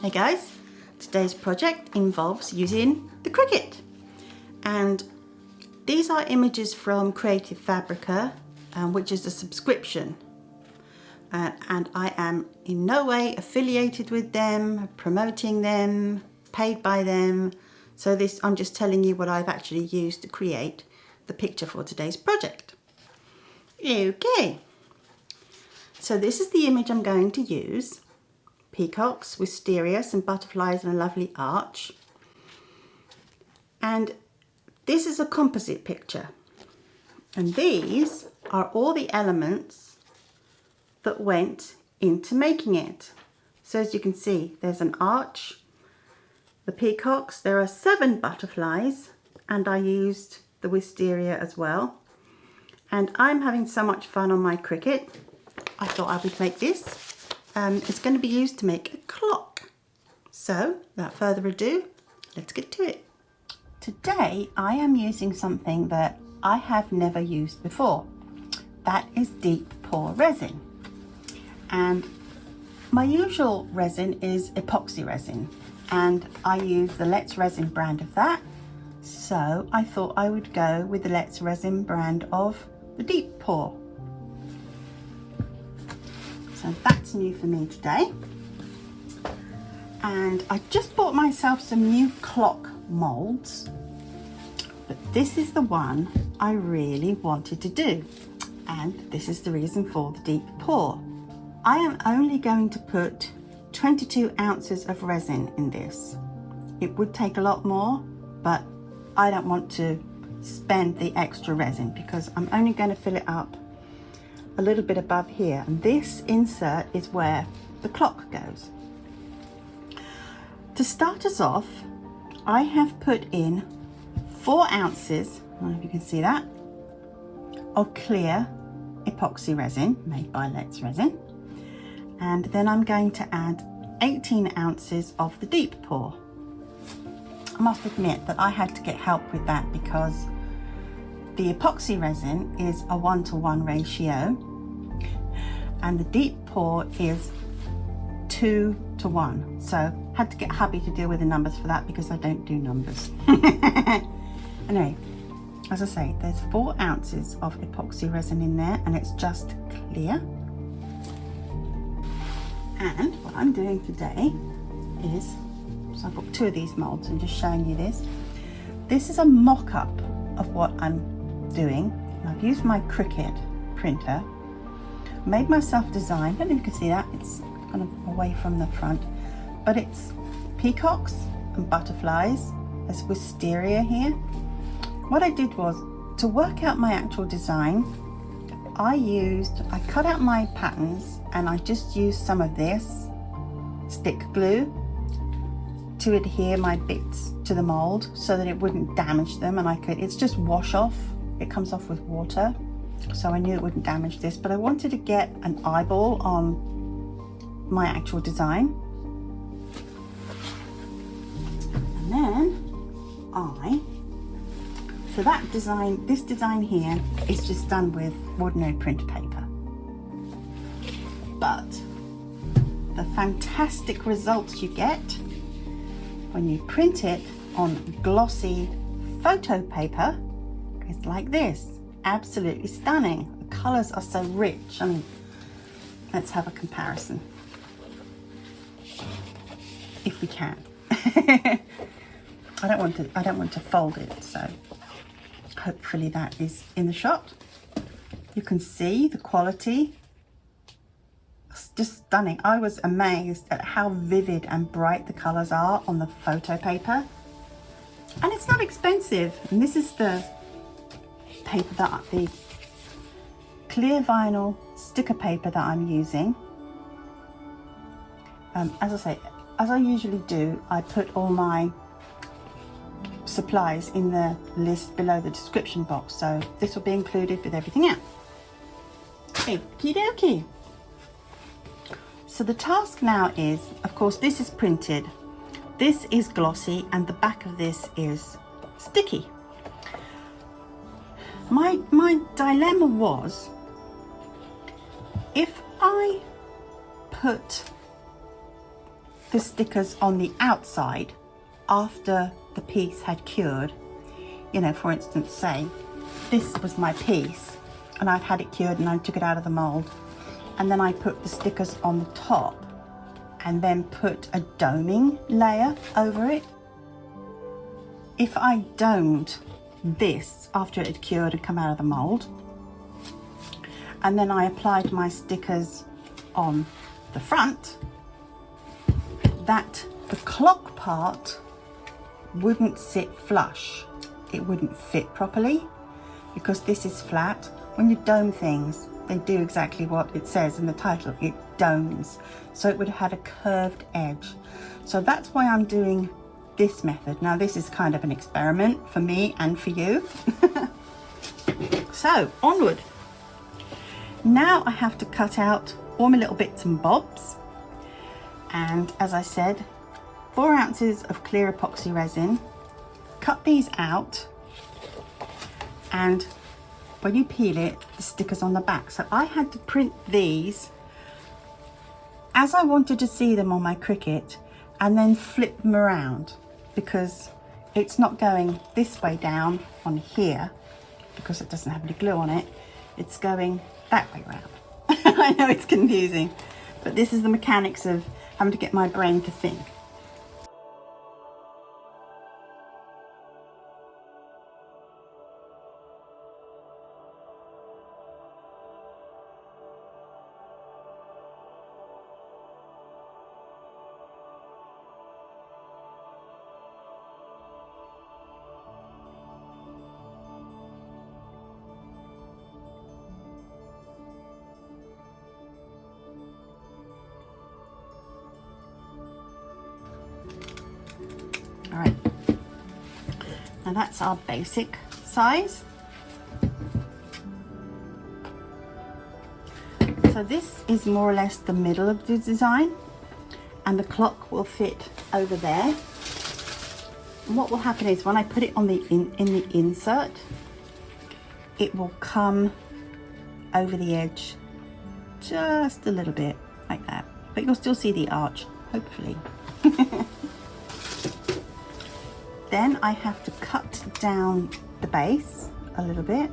Hey guys, today's project involves using the Cricut, and these are images from Creative Fabrica, which is a subscription, and I am in no way affiliated with them, promoting them, paid by them. So I'm just telling you what I've actually used to create the picture for today's project. Okay, so this is the image I'm going to use. Peacocks, wisteria, some butterflies and a lovely arch. And this is a composite picture. And these are all the elements that went into making it. So as you can see, there's an arch, the peacocks, there are 7 butterflies, and I used the wisteria as well. And I'm having so much fun on my Cricut, I thought I would make this. It's going to be used to make a clock. So, without further ado, let's get to it. Today, I am using something that I have never used before. That is deep pour resin. And my usual resin is epoxy resin, and I use the Let's Resin brand of that. So, I thought I would go with the Let's Resin brand of the deep pour. So that's new for me today. And I just bought myself some new clock moulds, but this is the one I really wanted to do. And this is the reason for the deep pour. I am only going to put 22 ounces of resin in this. It would take a lot more, but I don't want to spend the extra resin because I'm only going to fill it up a little bit above here, and this insert is where the clock goes. To start us off, I have put in 4 ounces, I don't know if you can see that, of clear epoxy resin made by Let's Resin, and then I'm going to add 18 ounces of the deep pour. I must admit that I had to get help with that because the epoxy resin is a 1:1 ratio and the deep pour is 2:1. So had to get hubby to deal with the numbers for that because I don't do numbers. Anyway, as I say, there's 4 ounces of epoxy resin in there, and it's just clear. And what I'm doing today is, so I've got 2 of these molds and just showing you this. This is a mock-up of what I'm doing. I've used my Cricut printer, made myself a design. I don't know if you can see that, it's kind of away from the front, but it's peacocks and butterflies. There's wisteria here. What I did was, to work out my actual design, I cut out my patterns and I just used some of this stick glue to adhere my bits to the mold so that it wouldn't damage them, and it's just wash off. It comes off with water, so I knew it wouldn't damage this, but I wanted to get an eyeball on my actual design. And then so that design, this design here is just done with ordinary print paper. But the fantastic results you get when you print it on glossy photo paper is like this. Absolutely stunning. The colours are so rich. I mean, let's have a comparison, if we can. I don't want to fold it, so hopefully that is in the shot. You can see the quality. It's just stunning. I was amazed at how vivid and bright the colours are on the photo paper. And it's not expensive. And this is the paper the clear vinyl sticker paper that I'm using. As I say, as I usually do, I put all my supplies in the list below the description box, so this will be included with everything else. Okie dokie. So the task now is, of course, this is printed, this is glossy, and the back of this is sticky. My dilemma was, if I put the stickers on the outside after the piece had cured. You know, for instance, say this was my piece and I'd had it cured and I took it out of the mold, and then I put the stickers on the top and then put a doming layer over it. If I domed this after it had cured and come out of the mold, and then I applied my stickers on the front, that the clock part wouldn't sit flush. It wouldn't fit properly because this is flat. When you dome things, they do exactly what it says in the title, it domes. So it would have had a curved edge. So that's why I'm doing this method. Now this is kind of an experiment for me and for you. So onward. Now I have to cut out all my little bits and bobs. And as I said, 4 ounces of clear epoxy resin. Cut these out, and when you peel it, the sticker's on the back. So I had to print these as I wanted to see them on my Cricut, and then flip them around because it's not going this way down on here because it doesn't have any glue on it. It's going that way around. I know it's confusing, but this is the mechanics of having to get my brain to think. All right, now that's our basic size. So this is more or less the middle of the design, and the clock will fit over there. And what will happen is when I put it on the in the insert, it will come over the edge just a little bit like that, but you'll still see the arch, hopefully. Then I have to cut down the base a little bit.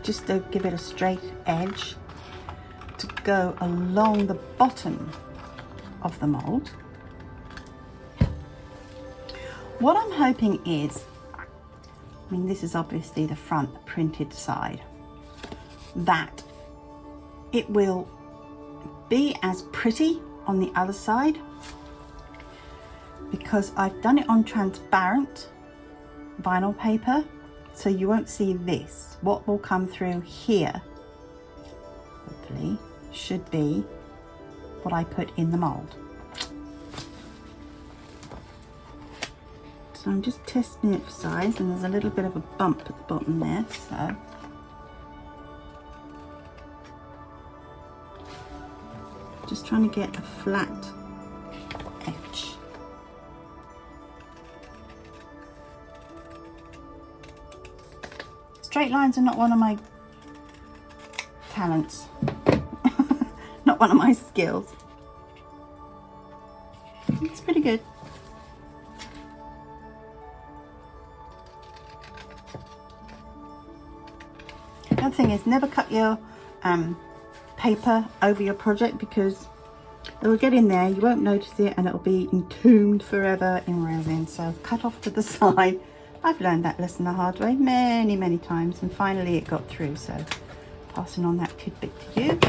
Just to give it a straight edge to go along the bottom of the mold. What I'm hoping is, I mean, this is obviously the front printed side, that it will be as pretty on the other side because I've done it on transparent vinyl paper, so you won't see this. What will come through here, hopefully, should be what I put in the mold. So I'm just testing it for size, and there's a little bit of a bump at the bottom there, so just trying to get a flat edge. Straight lines are not one of my talents, not one of my skills. It's pretty good. The other thing is, never cut your paper over your project because it will get in there, you won't notice it, and it'll be entombed forever in resin. So cut off to the side. I've learned that lesson the hard way many times, and finally it got through, so passing on that tidbit to you.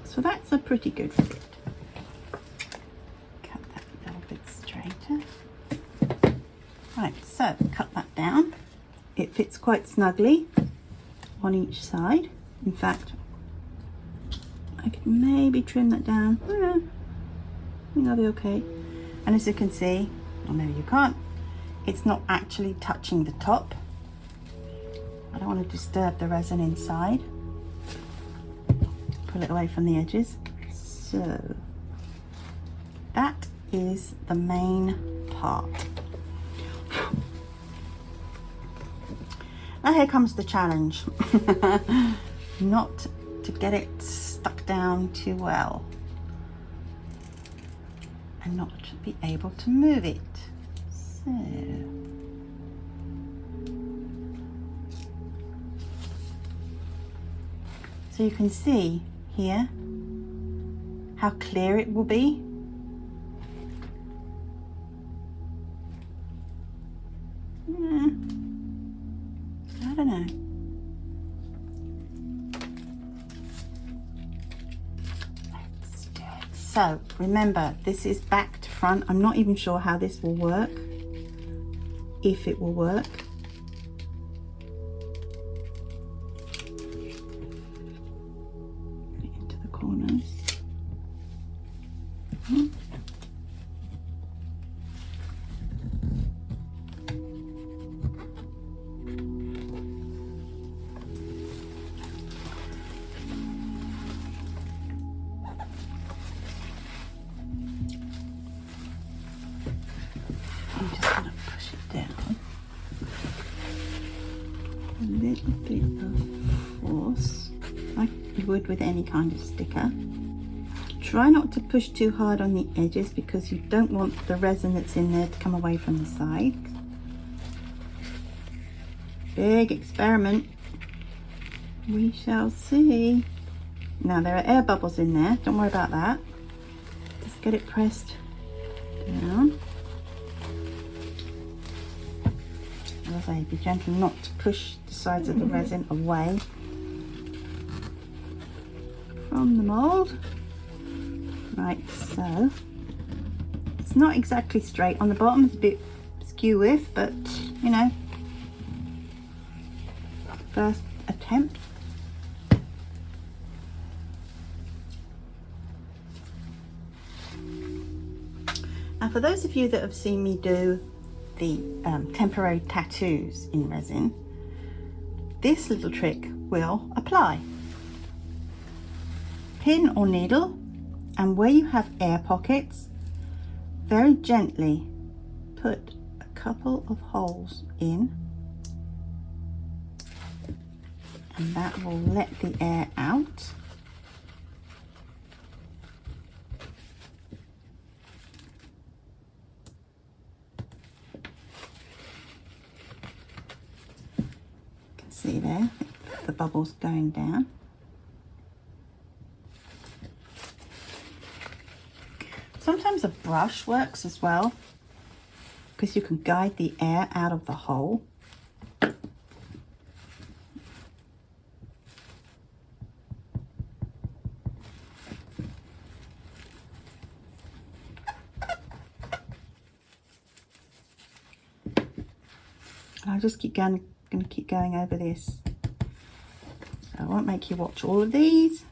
So that's a pretty good fit. Cut that a little bit straighter. Right, so cut that down. It fits quite snugly on each side. In fact, I could maybe trim that down. I think that'll be okay. And as you can see, or maybe you can't, it's not actually touching the top. I don't want to disturb the resin inside. Pull it away from the edges. So that is the main part. Now here comes the challenge. Not to get it stuck down too well and not to be able to move it. So you can see here how clear it will be. I don't know. Let's do it. So remember, this is back to front. I'm not even sure how this will work, if it will work. Put it into the corners. I'm just going to push it down. A little bit of force, like you would with any kind of sticker. Try not to push too hard on the edges because you don't want the resin that's in there to come away from the side. Big experiment. We shall see. Now there are air bubbles in there, don't worry about that. Just get it pressed down. As I say, be gentle not to push the sides of the resin away from the mould. Right, so it's not exactly straight. On the bottom it's a bit skew with, but you know, first attempt. And for those of you that have seen me do the temporary tattoos in resin, this little trick will apply. Pin or needle, and where you have air pockets, very gently put a couple of holes in, and that will let the air out. See there, the bubbles going down. Sometimes a brush works as well, because you can guide the air out of the hole. And I'll just keep going to keep going over this, so I won't make you watch all of these.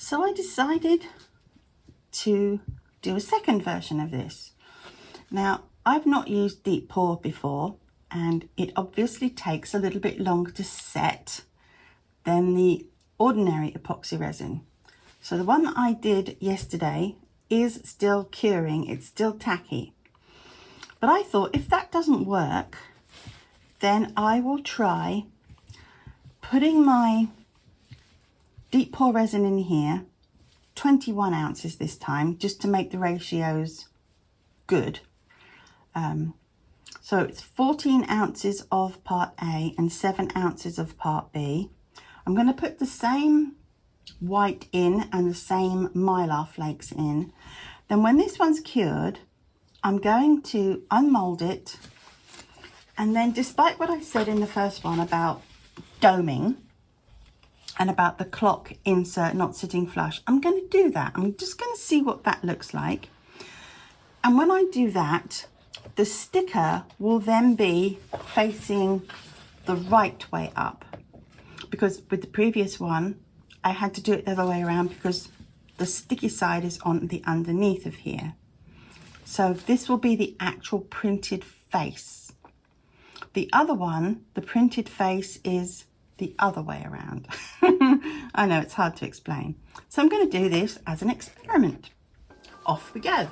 So I decided to do a second version of this. Now, I've not used deep pour before, and it obviously takes a little bit longer to set than the ordinary epoxy resin. So the one that I did yesterday is still curing, it's still tacky. But I thought if that doesn't work, then I will try putting my deep pour resin in here, 21 ounces this time, just to make the ratios good. So it's 14 ounces of part A and 7 ounces of part B. I'm going to put the same white in and the same mylar flakes in. Then when this one's cured, I'm going to unmold it, and then, despite what I said in the first one about doming and about the clock insert not sitting flush, I'm going to do that. I'm just going to see what that looks like. And when I do that, the sticker will then be facing the right way up, because with the previous one, I had to do it the other way around because the sticky side is on the underneath of here. So this will be the actual printed face. The other one, the printed face, is the other way around. I know it's hard to explain. So I'm going to do this as an experiment. Off we go.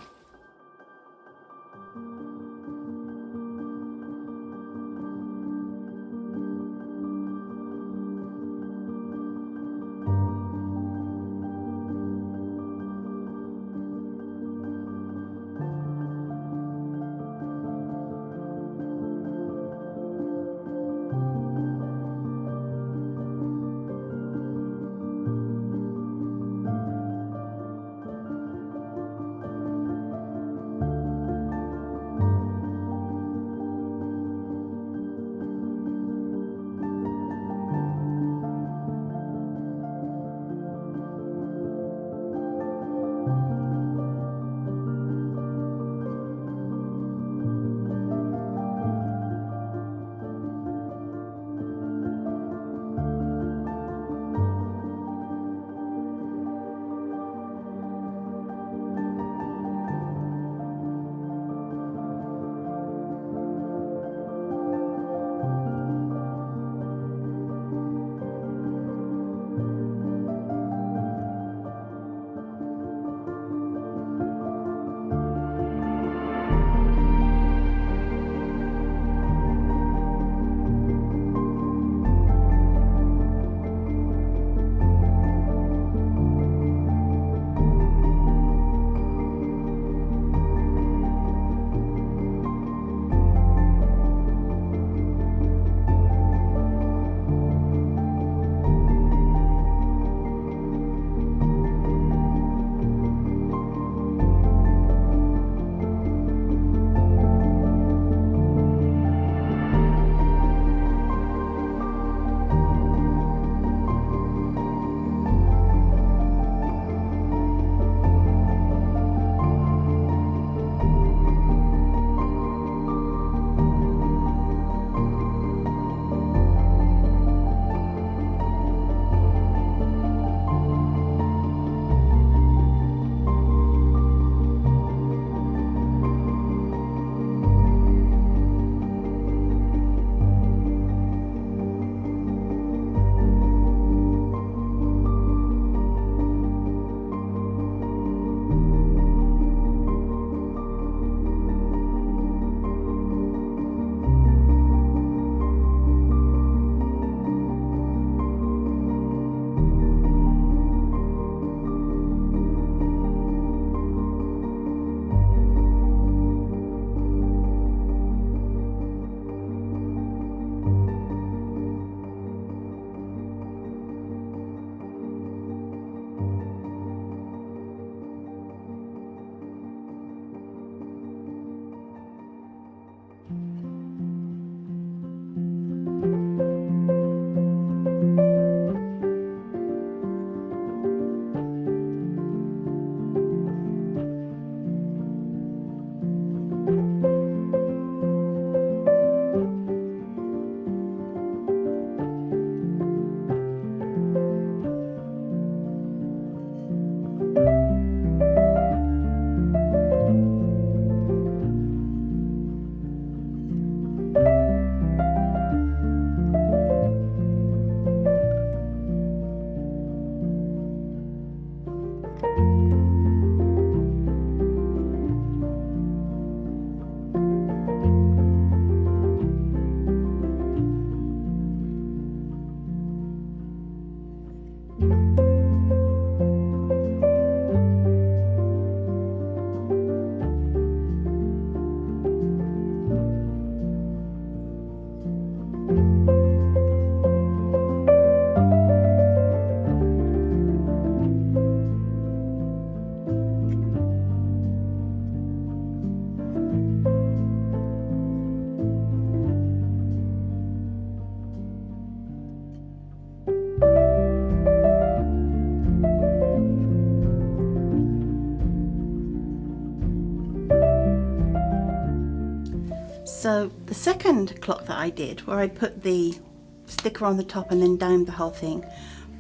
So the second clock that I did, where I put the sticker on the top and then domed the whole thing,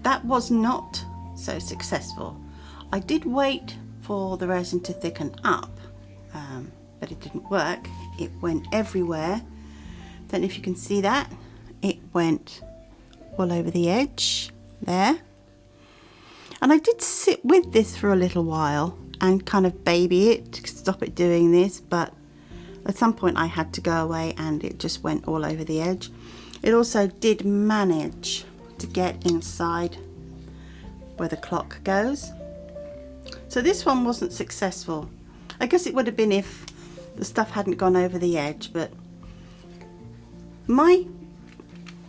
that was not so successful. I did wait for the resin to thicken up, but it didn't work. It went everywhere. Then if you can see that, it went all over the edge there. And I did sit with this for a little while and kind of baby it to stop it doing this, but at some point I had to go away and it just went all over the edge. It also did manage to get inside where the clock goes. So this one wasn't successful. I guess it would have been if the stuff hadn't gone over the edge, but my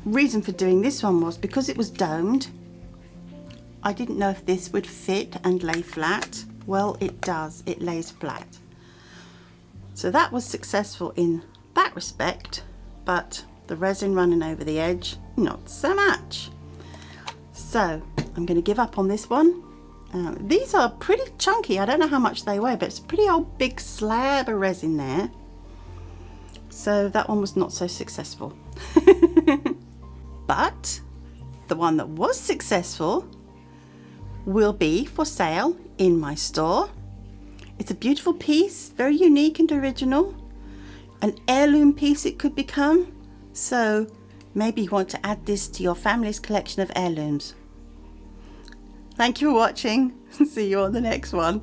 reason for doing this one was because it was domed. I didn't know if this would fit and lay flat. Well, it does, it lays flat. So that was successful in that respect, but the resin running over the edge, not so much. So I'm going to give up on this one. These are pretty chunky. I don't know how much they weigh, but it's a pretty old big slab of resin there. So that one was not so successful. But the one that was successful will be for sale in my store. It's a beautiful piece, very unique and original. An heirloom piece it could become. So maybe you want to add this to your family's collection of heirlooms. Thank you for watching. See you on the next one.